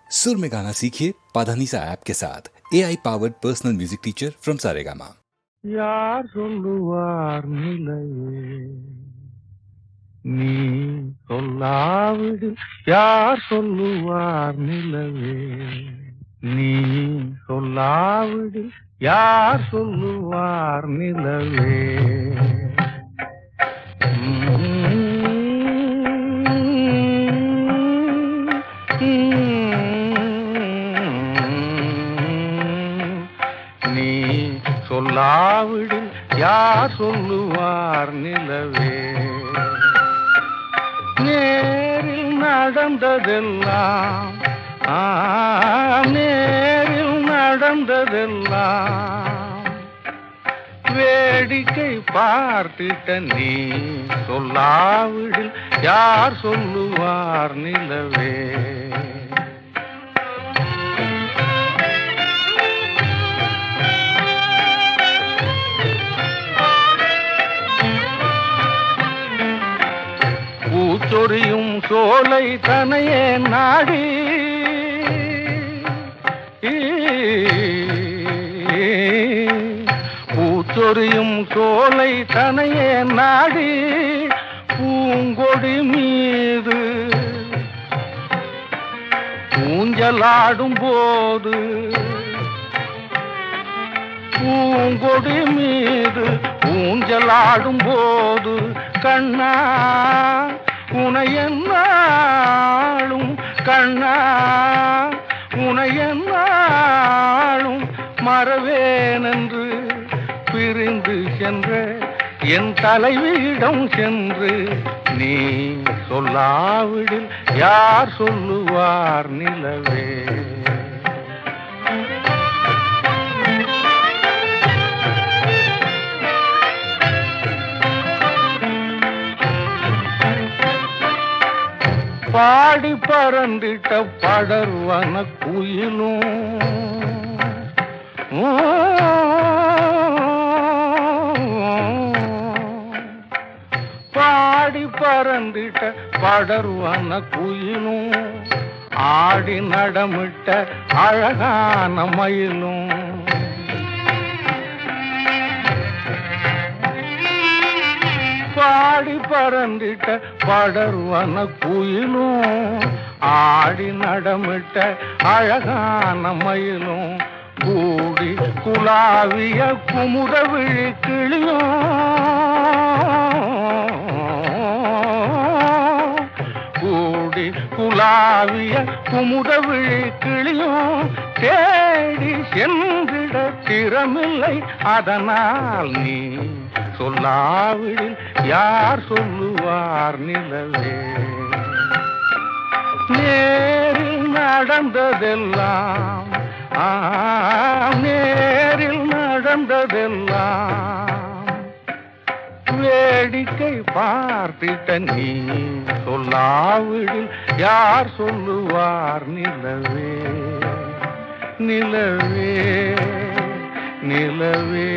सुर में गाना सीखिए पाधानीसा ऐप के साथ AI powered personal music teacher from Saregama. யார் சொல்லுவார் நிலையே நீ சொல்லாவிடு யார் சொல்லுவார் நிலவே நீ சொல்லாவிடு யார் சொல்லுவார் நிலவே நீ சொல்லாவிடில் யார் சொல்லுவார் நிலவே நேரில் நடந்ததெல்லாம் நேரில் நடந்ததெல்லாம் வேடிக்கை பார்த்திட்ட நீ சொல்லாவிடில் யார் சொல்லுவார் நிலவே பூச்சொரியும் சோலை தனையே நாடி பூச்சொரியும் சோலை தனையே நாடி பூங்கொடி மீது ஊஞ்சலாடும் போது பூங்கொடி மீது ஊஞ்சலாடும் போது கண்ணா உனையன்னாளும் கண்ணா உனையன்னாளும் மறவேனென்று பிரிந்து சென்ற என் தலைவியிடம் சென்று நீ சொல்லாவிடில் யார் சொல்லுவார் நிலவே பாடி பறந்திட்ட படர்வன குயிலும் பாடி பறந்திட்ட படர்வன குயிலும் ஆடி நடமிட்ட அழகான மயிலும் பாடி பறந்திட்ட படர்வன குயிலும் ஆடி நடமிட்ட அழகான மயிலும் கூடி குலாவிய குமுத விழி கிளியும் கூடி குலாவிய குமுத விழி கிளியும் தேடி சென்றிட திறமில்லை அதனால் நீ சொல்லாவிடில் யார் சொல்லுவார் நிலவே நேரில் நடந்ததெல்லாம் நேரில் நடந்ததெல்லாம் வேடிக்கை பார்த்திட்ட நீ சொல்லாவிடில் யார் சொல்லுவார் நிலவே நிலவே நிலவே